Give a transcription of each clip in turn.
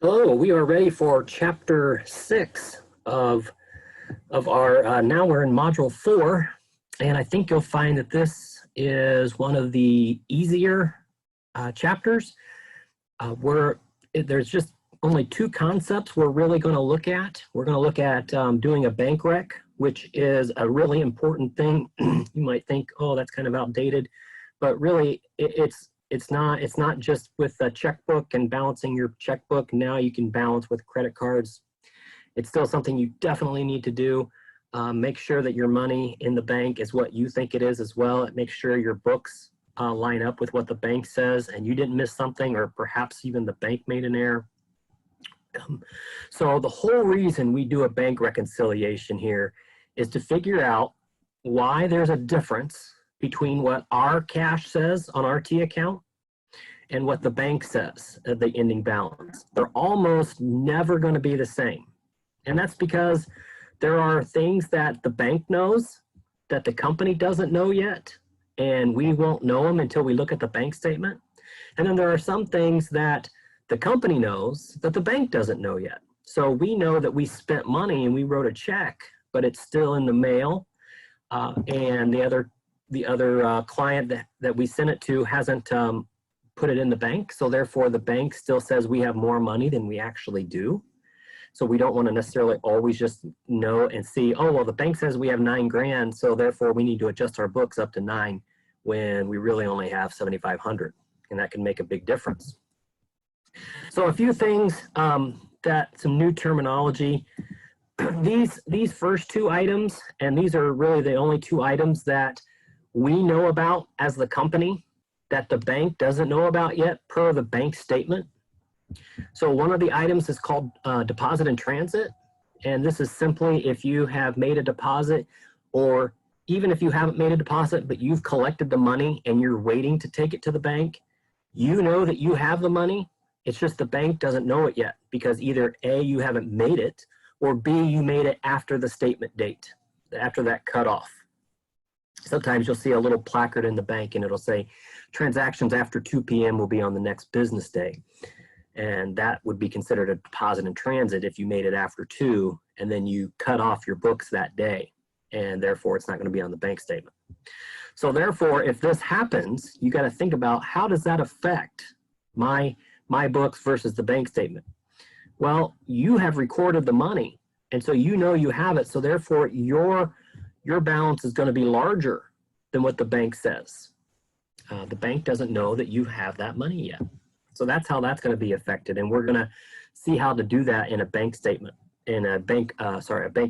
Hello, we are ready for chapter 6 of our, now we're in module 4, and I think you'll find that this is one of the easier chapters. There's just only two concepts we're really going to look at. We're going to look at doing a bank rec, which is a really important thing. You might think, oh, that's kind of outdated, but really it's not just with a checkbook and balancing your checkbook. Now you can balance with credit cards. It's still something you definitely need to do. Make sure that your money in the bank is what you think it is as well. Make sure your books line up with what the bank says and you didn't miss something, or perhaps even the bank made an error. So the whole reason we do a bank reconciliation here is to figure out why there's a difference between what our cash says on our T account and what the bank says at the ending balance. They're almost never going to be the same. And that's because there are things that the bank knows that the company doesn't know yet, and we won't know them until we look at the bank statement. And then there are some things that the company knows that the bank doesn't know yet. So we know that we spent money and we wrote a check, but it's still in the mail, and the other client that we sent it to hasn't put it in the bank. So therefore the bank still says we have more money than we actually do. So we don't want to necessarily always just know and see, oh, well, the bank says we have 9 grand, so therefore we need to adjust our books up to 9 when we really only have 7,500, and that can make a big difference. So a few things, some new terminology. These first two items, and these are really the only two items that we know about as the company that the bank doesn't know about yet per the bank statement. So one of the items is called deposit in transit. And this is simply if you have made a deposit, or even if you haven't made a deposit, but you've collected the money and you're waiting to take it to the bank, you know that you have the money. It's just the bank doesn't know it yet because either A, you haven't made it, or B, you made it after the statement date, after that cutoff. Sometimes you'll see a little placard in the bank and it'll say transactions after 2 p.m. will be on the next business day. And that would be considered a deposit in transit if you made it after 2 and then you cut off your books that day, and therefore it's not going to be on the bank statement. So therefore, if this happens, you got to think about how does that affect my books versus the bank statement. Well, you have recorded the money, and so you know you have it, so therefore your balance is going to be larger than what the bank says. The bank doesn't know that you have that money yet. So that's how that's going to be affected, and we're going to see how to do that in a bank statement, in a bank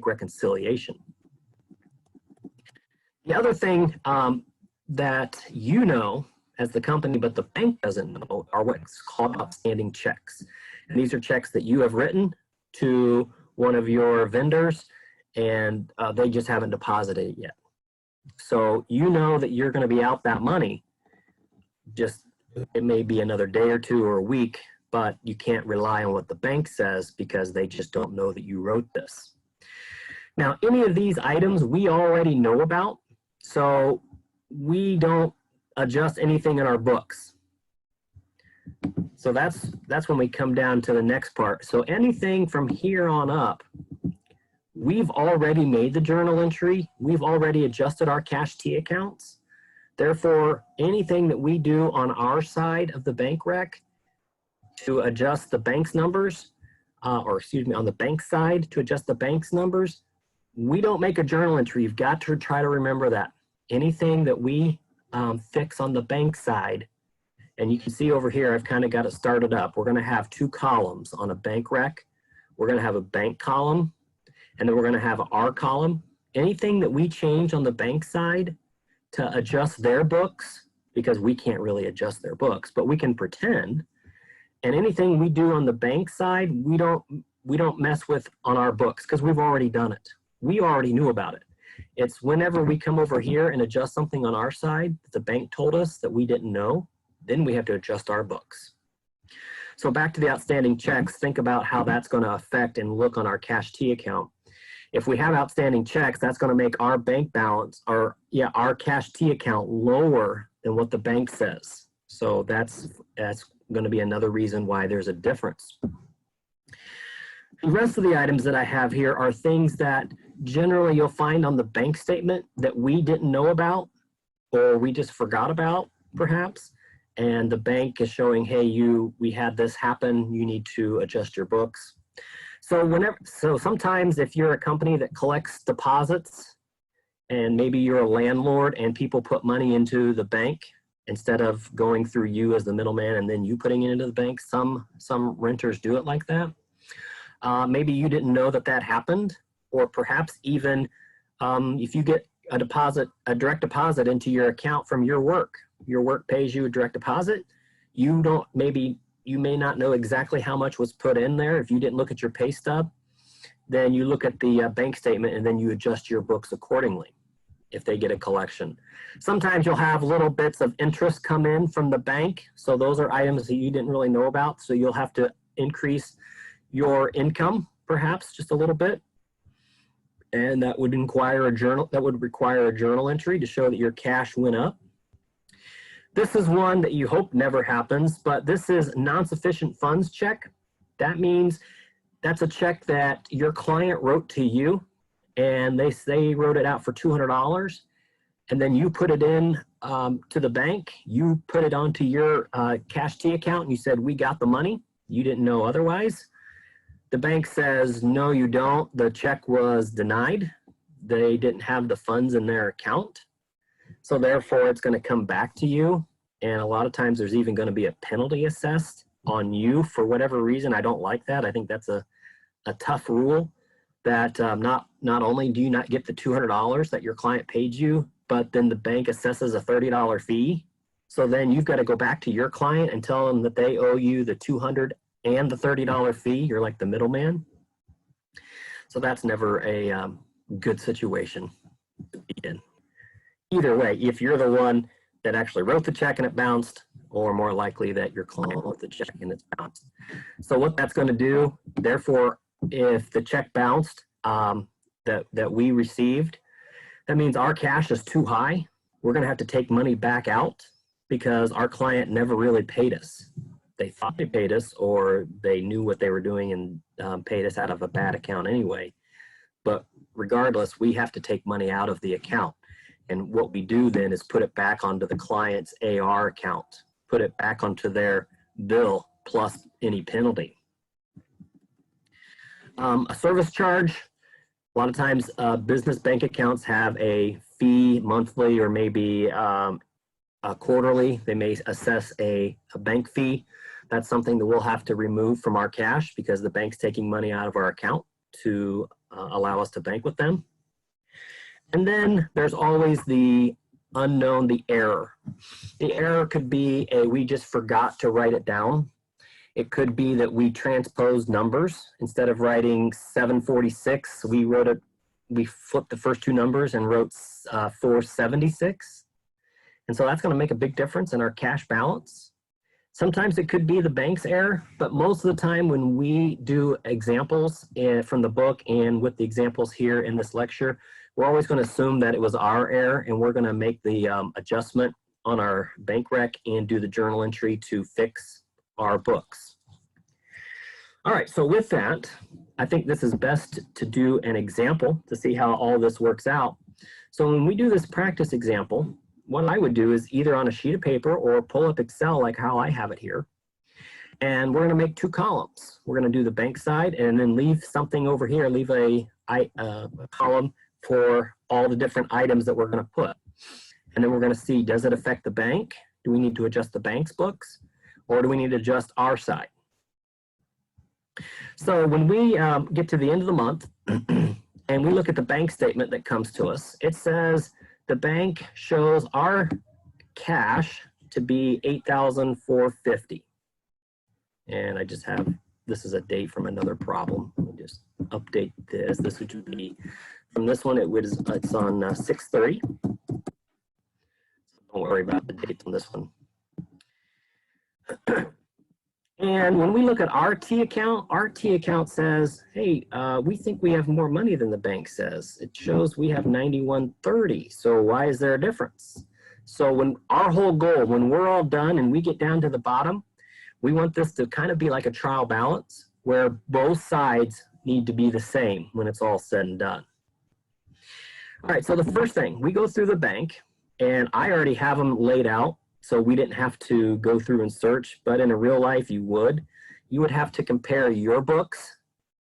reconciliation. The other thing that you know as the company, but the bank doesn't know, are what's called outstanding checks. And these are checks that you have written to one of your vendors, and they just haven't deposited it yet. So you know that you're going to be out that money. Just, it may be another day or two or a week, but you can't rely on what the bank says because they just don't know that you wrote this. Now, any of these items we already know about, so we don't adjust anything in our books. So that's when we come down to the next part. So anything from here on up, we've already made the journal entry. We've already adjusted our cash T accounts. Therefore, anything that we do on our side of the bank rec to adjust the bank's numbers, on the bank side to adjust the bank's numbers, we don't make a journal entry. You've got to try to remember that. Anything that we fix on the bank side, and you can see over here, I've kind of got it started up. We're going to have 2 columns on a bank rec. We're going to have a bank column, and then we're going to have our column. Anything that we change on the bank side to adjust their books, because we can't really adjust their books, but we can pretend. And anything we do on the bank side, we don't mess with on our books because we've already done it. We already knew about it. It's whenever we come over here and adjust something on our side that the bank told us that we didn't know, then we have to adjust our books. So back to the outstanding checks, think about how that's going to affect and look on our cash T account. If we have outstanding checks, that's going to make our bank balance, our cash T account lower than what the bank says. So that's going to be another reason why there's a difference. The rest of the items that I have here are things that generally you'll find on the bank statement that we didn't know about or we just forgot about, perhaps. And the bank is showing, hey, we had this happen, you need to adjust your books. So sometimes if you're a company that collects deposits and maybe you're a landlord and people put money into the bank instead of going through you as the middleman and then you putting it into the bank, some renters do it like that. Maybe you didn't know that that happened, or perhaps even if you get a direct deposit into your account from your work pays you a direct deposit, you may not know exactly how much was put in there. If you didn't look at your pay stub, then you look at the bank statement and then you adjust your books accordingly if they get a collection. Sometimes you'll have little bits of interest come in from the bank. So those are items that you didn't really know about. So you'll have to increase your income perhaps just a little bit. And that would require a journal entry to show that your cash went up. This is one that you hope never happens, but this is non-sufficient funds check. That means that's a check that your client wrote to you and they wrote it out for $200 and then you put it in to the bank. You put it onto your cash T account and you said, we got the money. You didn't know otherwise. The bank says, no, you don't. The check was denied. They didn't have the funds in their account. So therefore, it's going to come back to you. And a lot of times there's even going to be a penalty assessed on you for whatever reason. I don't like that. I think that's a tough rule that not only do you not get the $200 that your client paid you, but then the bank assesses a $30 fee. So then you've got to go back to your client and tell them that they owe you the $200 and the $30 fee. You're like the middleman. So that's never a good situation to be in. Either way, if you're the one that actually wrote the check and it bounced, or more likely that your client wrote the check and it's bounced. So what that's going to do, therefore, if the check bounced that we received, that means our cash is too high. We're going to have to take money back out because our client never really paid us. They thought they paid us, or they knew what they were doing and paid us out of a bad account anyway. But regardless, we have to take money out of the account. And what we do then is put it back onto the client's AR account, put it back onto their bill plus any penalty. A service charge, a lot of times business bank accounts have a fee monthly or maybe quarterly. They may assess a bank fee. That's something that we'll have to remove from our cash because the bank's taking money out of our account to allow us to bank with them. And then there's always the unknown, the error. The error could be we just forgot to write it down. It could be that we transposed numbers. Instead of writing 746, we flipped the first two numbers and wrote 476. And so that's going to make a big difference in our cash balance. Sometimes it could be the bank's error, but most of the time when we do examples from the book and with the examples here in this lecture, we're always going to assume that it was our error, and we're going to make the adjustment on our bank rec and do the journal entry to fix our books. All right, so with that, I think this is best to do an example to see how all this works out. So when we do this practice example, what I would do is either on a sheet of paper or pull up Excel like how I have it here. And we're going to make two columns. We're going to do the bank side and then leave something over here, leave a column for all the different items that we're going to put. And then we're going to see, does it affect the bank? Do we need to adjust the bank's books? Or do we need to adjust our side? So when we get to the end of the month and we look at the bank statement that comes to us, it says the bank shows our cash to be $8,450. And I just have, this is a date from another problem. Let me just update this. This would be, from this one, it's on 6/30. Don't worry about the dates on this one. And when we look at our T account says, hey, we think we have more money than the bank says. It shows we have $91.30. So why is there a difference? So when our whole goal, when we're all done and we get down to the bottom, we want this to kind of be like a trial balance where both sides need to be the same when it's all said and done. All right, so the first thing, we go through the bank, and I already have them laid out, so we didn't have to go through and search, but in a real life you would. You would have to compare your books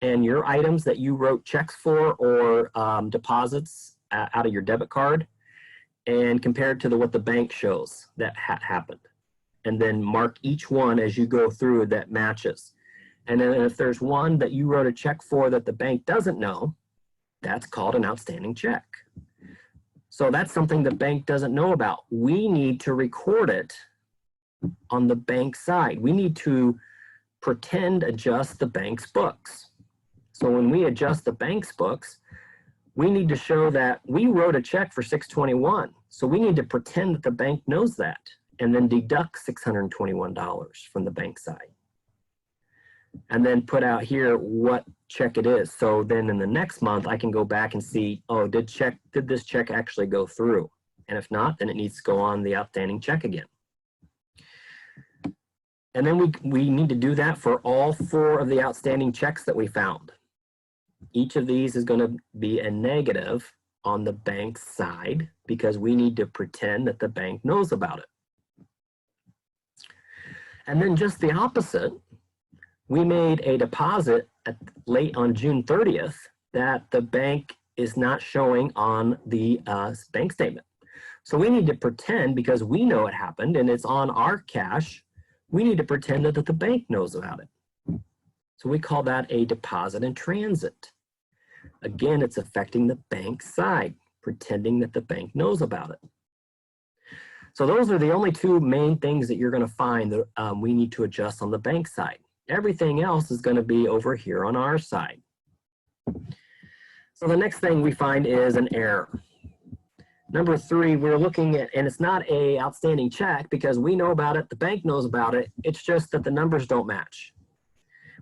and your items that you wrote checks for or deposits out of your debit card, and compare it to what the bank shows that happened. And then mark each one as you go through that matches. And then if there's one that you wrote a check for that the bank doesn't know, that's called an outstanding check. So that's something the bank doesn't know about. We need to record it on the bank side. We need to pretend adjust the bank's books. So when we adjust the bank's books, we need to show that we wrote a check for $621. So we need to pretend that the bank knows that and then deduct $621 from the bank side. And then put out here what check it is. So then in the next month, I can go back and see, oh, did this check actually go through? And if not, then it needs to go on the outstanding check again. And then we need to do that for all 4 of the outstanding checks that we found. Each of these is going to be a negative on the bank side because we need to pretend that the bank knows about it. And then just the opposite, we made a deposit late on June 30th that the bank is not showing on the bank statement. So we need to pretend, because we know it happened and it's on our cash, we need to pretend that the bank knows about it. So we call that a deposit in transit. Again, it's affecting the bank side, pretending that the bank knows about it. So those are the only 2 main things that you're going to find that we need to adjust on the bank side. Everything else is going to be over here on our side. So the next thing we find is an error. Number 3, we're looking at, and it's not a outstanding check because we know about it, the bank knows about it, it's just that the numbers don't match.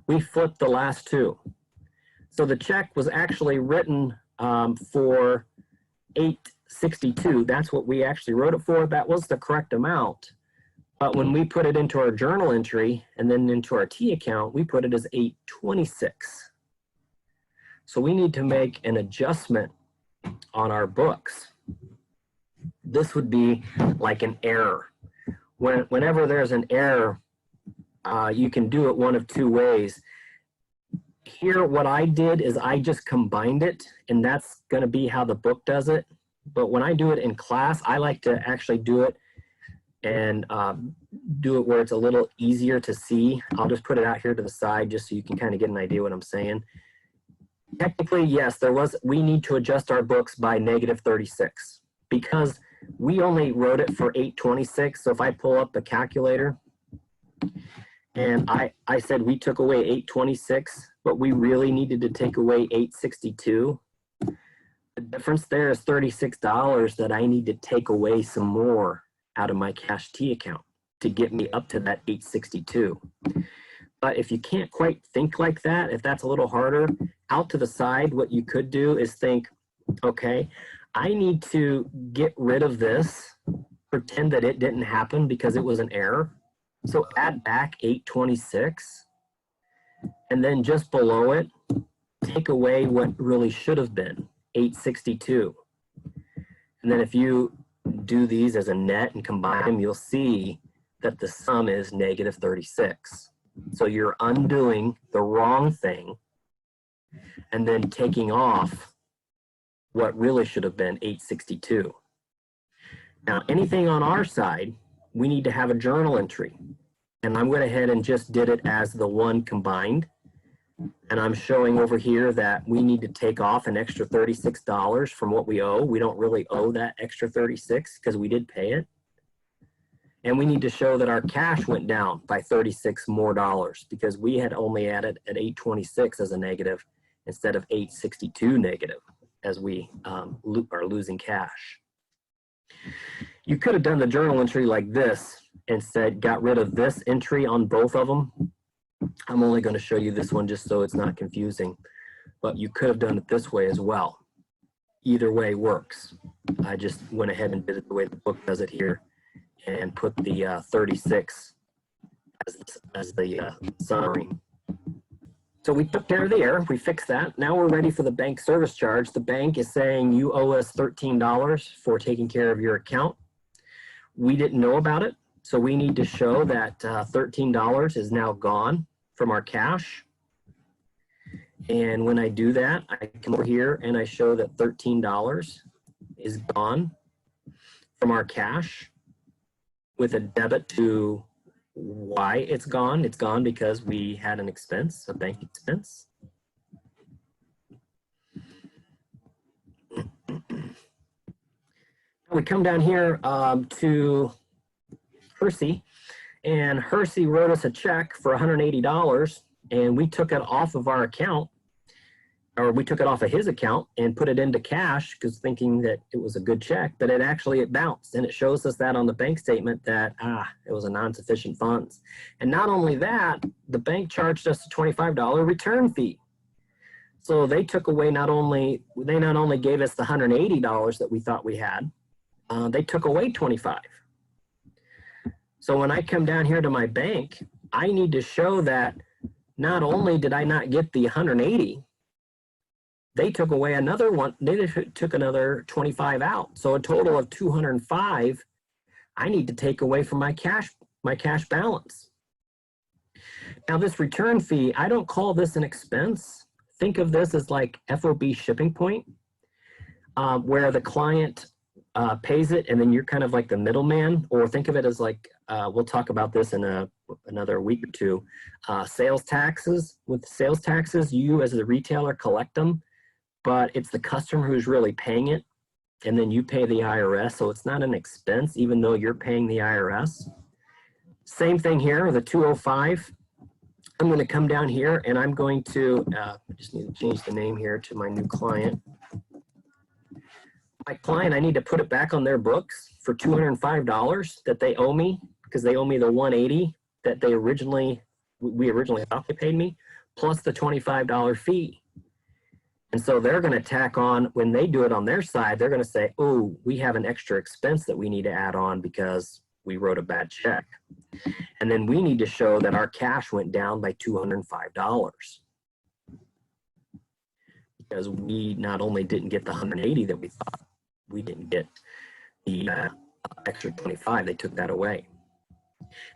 We flipped the last 2. So the check was actually written for $862. That's what we actually wrote it for. That was the correct amount. But when we put it into our journal entry and then into our T account, we put it as $826. So we need to make an adjustment on our books. This would be like an error. Whenever there's an error, you can do it one of 2 ways. Here, what I did is I just combined it, and that's going to be how the book does it. But when I do it in class, I like to actually do it and do it where it's a little easier to see. I'll just put it out here to the side just so you can kind of get an idea what I'm saying. Technically, yes, we need to adjust our books by -36 because we only wrote it for $826. So if I pull up the calculator and I said we took away $826, but we really needed to take away $862. The difference there is $36 that I need to take away some more out of my cash T account to get me up to that $862. But if you can't quite think like that, if that's a little harder, out to the side, what you could do is think, okay, I need to get rid of this, pretend that it didn't happen because it was an error. So add back $826, and then just below it, take away what really should have been, $862. And then if you do these as a net and combine them, you'll see that the sum is -36. So you're undoing the wrong thing and then taking off what really should have been $862. Now, anything on our side, we need to have a journal entry. And I went ahead and just did it as the one combined. And I'm showing over here that we need to take off an extra $36 from what we owe. We don't really owe that extra $36 because we did pay it. And we need to show that our cash went down by $36 more because we had only added at $826 as a negative instead of $862 negative as we are losing cash. You could have done the journal entry like this and said, got rid of this entry on both of them. I'm only going to show you this one just so it's not confusing, but you could have done it this way as well. Either way works. I just went ahead and did it the way the book does it here and put the 36 as the summary. So we took care of the error, we fixed that. Now we're ready for the bank service charge. The bank is saying you owe us $13 for taking care of your account. We didn't know about it, so we need to show that $13 is now gone from our cash. And when I do that, I come over here and I show that $13 is gone from our cash with a debit to why it's gone. It's gone because we had an expense, a bank expense. We come down here to Hersey, and Hersey wrote us a check for $180, and we took it off of our account, or we took it off of his account and put it into cash because thinking that it was a good check, but it bounced, and it shows us that on the bank statement that it was a non-sufficient funds. And not only that, the bank charged us a $25 return fee. So they took away they not only gave us the $180 that we thought we had, they took away $25. So when I come down here to my bank, I need to show that not only did I not get the $180, they took away another one. They took another $25 out. So a total of $205 I need to take away from my cash balance. Now this return fee, I don't call this an expense. Think of this as like FOB shipping point, where the client pays it and then you're kind of like the middleman, or think of it as like, we'll talk about this in another week or two, sales taxes. With sales taxes, you as a retailer collect them, but it's the customer who's really paying it, and then you pay the IRS, so it's not an expense even though you're paying the IRS. Same thing here, the 205. I'm going to come down here and I'm going to, I just need to change the name here to my new client. My client, I need to put it back on their books for $205 that they owe me, because they owe me the $180 that we originally thought they paid me, plus the $25 fee. And so they're going to tack on, when they do it on their side, they're going to say, oh, we have an extra expense that we need to add on because we wrote a bad check. And then we need to show that our cash went down by $205. Because we not only didn't get the $180 that we thought, we didn't get the extra $25, they took that away.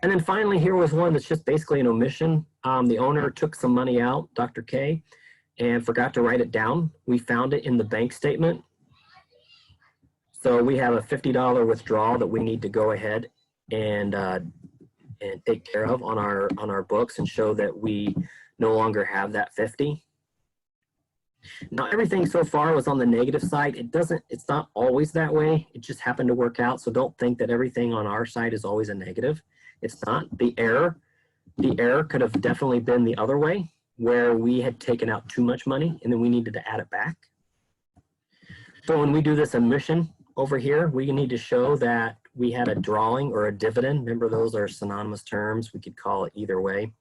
And then finally, here was one that's just basically an omission. The owner took some money out, Dr. K, and forgot to write it down. We found it in the bank statement. So we have a $50 withdrawal that we need to go ahead and take care of on our books and show that we no longer have that 50. Now everything so far was on the negative side. It's not always that way. It just happened to work out. So don't think that everything on our side is always a negative. It's not. The error could have definitely been the other way, where we had taken out too much money and then we needed to add it back. So when we do this omission over here, we need to show that we had a drawing or a dividend. Remember, those are synonymous terms. We could call it either way.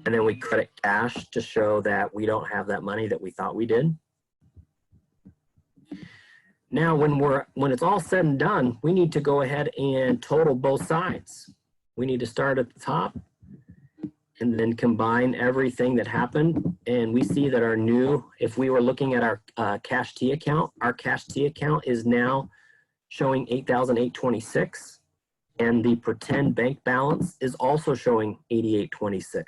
And then we credit cash to show that we don't have that money that we thought we did. Now, when it's all said and done, we need to go ahead and total both sides. We need to start at the top and then combine everything that happened. And we see that our if we were looking at our cash T account, our cash T account is now showing $8,826, and the pretend bank balance is also showing $88.26.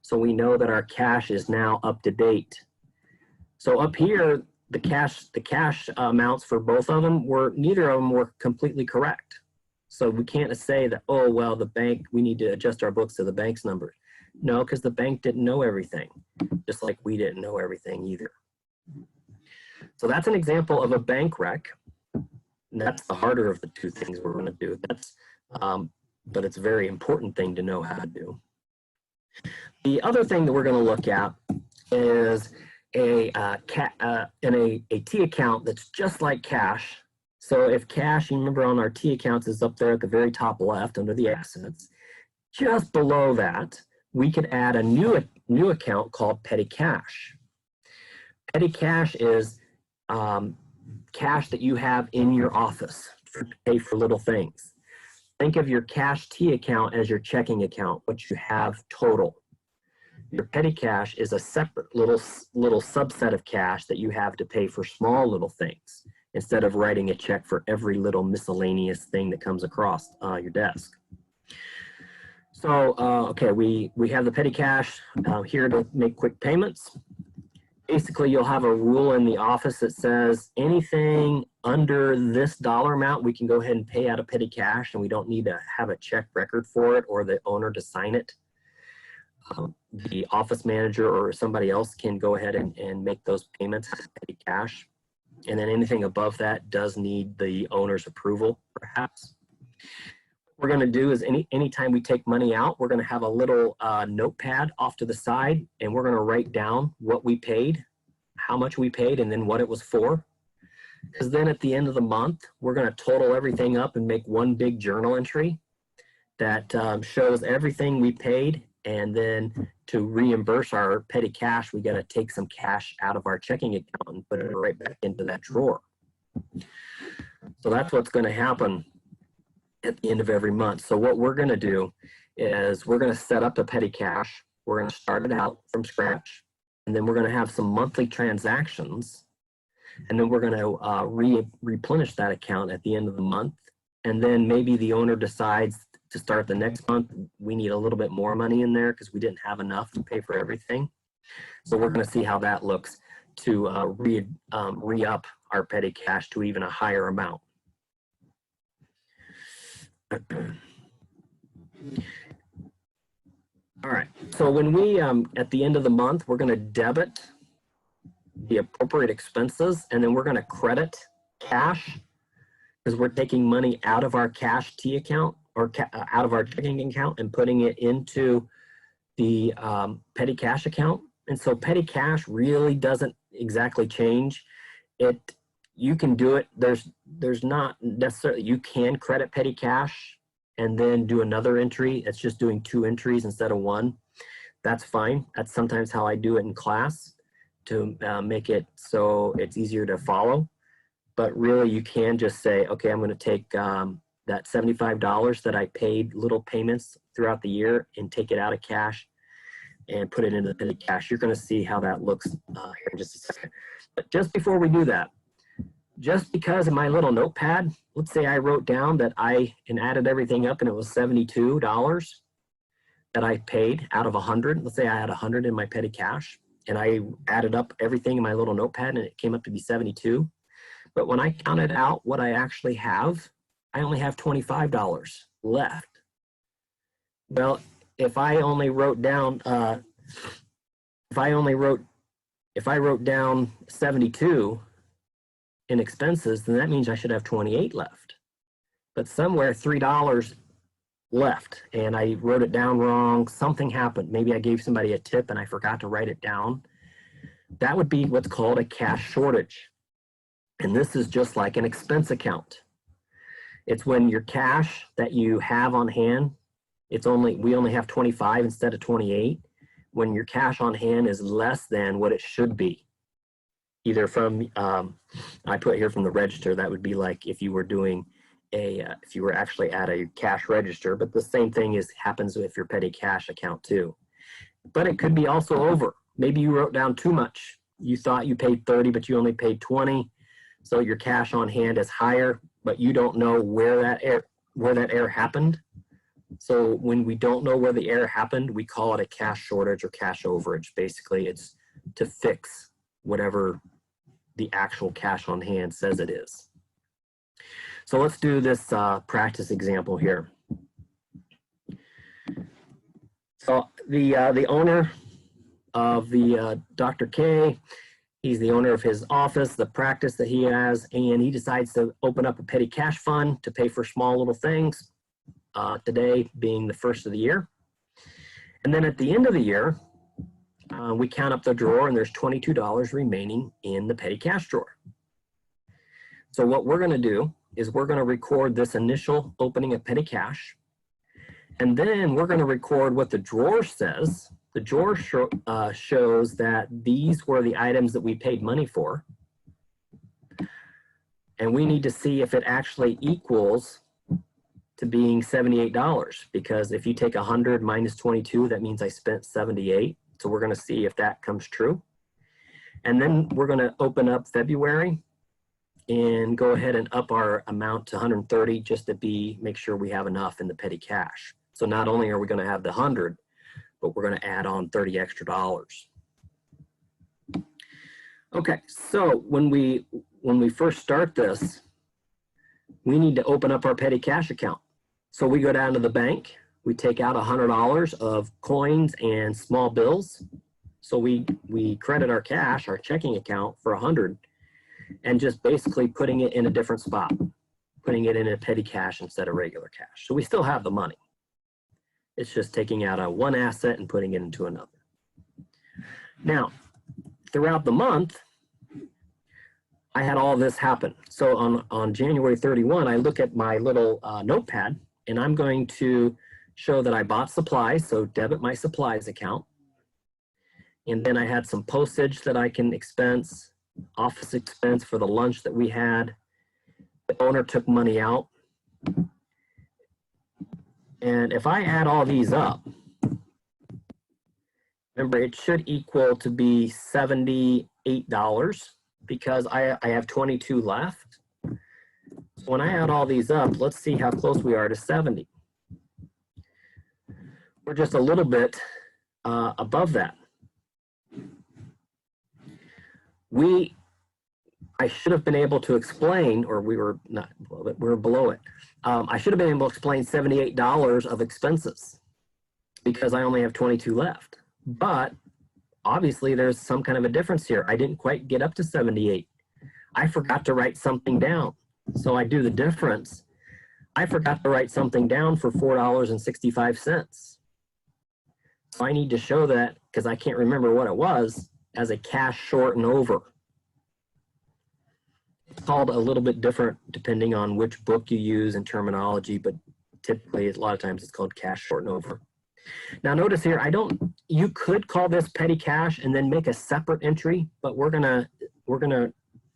So we know that our cash is now up to date. So up here, the cash amounts for both of them neither of them were completely correct. So we can't say that, oh, well, the bank, we need to adjust our books to the bank's numbers. No, because the bank didn't know everything, just like we didn't know everything either. So that's an example of a bank rec. And that's the harder of the two things we're going to do. But it's a very important thing to know how to do. The other thing that we're going to look at is a T account that's just like cash. So if cash, you remember on our T accounts, is up there at the very top left under the assets, just below that, we could add a new account called petty cash. Petty cash is cash that you have in your office to pay for little things. Think of your cash T account as your checking account, what you have total. Your petty cash is a separate little subset of cash that you have to pay for small little things instead of writing a check for every little miscellaneous thing that comes across your desk. So, okay, we have the petty cash here to make quick payments. Basically, you'll have a rule in the office that says anything under this dollar amount, we can go ahead and pay out of petty cash, and we don't need to have a check record for it or the owner to sign it. The office manager or somebody else can go ahead and make those payments out of petty cash. And then anything above that does need the owner's approval, perhaps. What we're going to do is anytime we take money out, we're going to have a little notepad off to the side, and we're going to write down what we paid, how much we paid, and then what it was for. Because then at the end of the month, we're going to total everything up and make one big journal entry that shows everything we paid. And then to reimburse our petty cash, we got to take some cash out of our checking account and put it right back into that drawer. So that's what's going to happen at the end of every month. So what we're going to do is we're going to set up the petty cash. We're going to start it out from scratch. And then we're going to have some monthly transactions. And then we're going to replenish that account at the end of the month. And then maybe the owner decides to start the next month, we need a little bit more money in there because we didn't have enough to pay for everything. So we're going to see how that looks to re-up our petty cash to even a higher amount. All right, so when we, at the end of the month, we're going to debit the appropriate expenses, and then we're going to credit cash because we're taking money out of our cash T account or out of our checking account and putting it into the petty cash account. And so petty cash really doesn't exactly change. You can do it. There's not necessarily, you can credit petty cash and then do another entry. It's just doing 2 entries instead of 1. That's fine. That's sometimes how I do it in class to make it so it's easier to follow. But really you can just say, okay, I'm going to take that $75 that I paid little payments throughout the year and take it out of cash and put it into the petty cash. You're going to see how that looks here in just a second. But just before we do that, just because in my little notepad, let's say I wrote down that and added everything up and it was $72 that I paid out of 100. Let's say I had 100 in my petty cash and I added up everything in my little notepad and it came up to be 72. But when I counted out what I actually have, I only have $25 left. Well, if I wrote down 72 in expenses, then that means I should have 28 left. But somewhere $3 left and I wrote it down wrong. Something happened. Maybe I gave somebody a tip and I forgot to write it down. That would be what's called a cash shortage. And this is just like an expense account. It's when your cash that you have on hand, we only have 25 instead of 28. When your cash on hand is less than what it should be. Either from, I put here from the register, that would be like if you were doing if you were actually at a cash register, but the same thing happens with your petty cash account too. But it could be also over. Maybe you wrote down too much. You thought you paid 30, but you only paid 20. So your cash on hand is higher, but you don't know where that error happened. So when we don't know where the error happened, we call it a cash shortage or cash overage. Basically, it's to fix whatever the actual cash on hand says it is. So let's do this practice example here. So the owner of the Dr. K, he's the owner of his office, the practice that he has, and he decides to open up a petty cash fund to pay for small little things, today being the first of the year. And then at the end of the year, we count up the drawer and there's $22 remaining in the petty cash drawer. So what we're going to do is we're going to record this initial opening of petty cash, and then we're going to record what the drawer says. The drawer shows that these were the items that we paid money for, and we need to see if it actually equals to being $78, because if you take 100 minus 22, that means I spent 78. So we're going to see if that comes true. And then we're going to open up February and go ahead and up our amount to 130 just to make sure we have enough in the petty cash. So not only are we going to have the 100, but we're going to add on $30 extra. Okay, so when we first start this, we need to open up our petty cash account. So we go down to the bank, we take out $100 of coins and small bills. So we credit our cash, our checking account for 100, and just basically putting it in a different spot, putting it in a petty cash instead of regular cash. So we still have the money. It's just taking out one asset and putting it into another. Now, throughout the month, I had all this happen. So on January 31, I look at my little notepad, and I'm going to show that I bought supplies, so debit my supplies account. And then I had some postage that I can expense, office expense for the lunch that we had. The owner took money out. And if I add all these up, remember it should equal to be $78 because I have 22 left. So when I add all these up, let's see how close we are to 70. We're just a little bit above that. I should have been able to explain, or we were not, we were below it. I should have been able to explain $78 of expenses because I only have 22 left. But obviously there's some kind of a difference here. I didn't quite get up to 78. I forgot to write something down. So I do the difference. I forgot to write something down for $4.65. So I need to show that, because I can't remember what it was, as a cash short and over. It's called a little bit different depending on which book you use and terminology, but typically a lot of times it's called cash short and over. Now notice here, you could call this petty cash and then make a separate entry, but we're gonna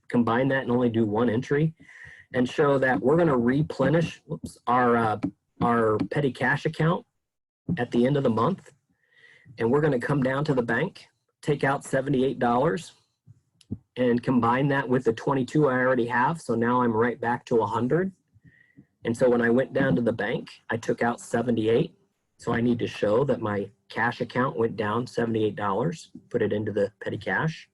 combine that and only do one entry and show that we're gonna replenish our petty cash account at the end of the month. And we're gonna come down to the bank, take out $78 and combine that with the 22 I already have. So now I'm right back to 100. And so when I went down to the bank, I took out 78. So I need to show that my cash account went down $78, put it into the petty cash.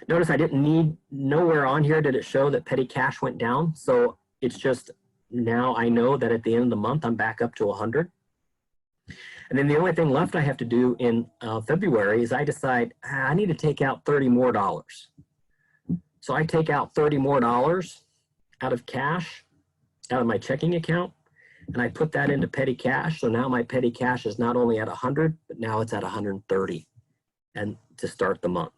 Notice I didn't need, nowhere on here did it show that petty cash went down. So it's just, now I know that at the end of the month, I'm back up to 100. And then the only thing left I have to do in February is I decide I need to take out $30 more. So I take out $30 more out of cash, out of my checking account, and I put that into petty cash. So now my petty cash is not only at 100, but now it's at 130 and to start the month.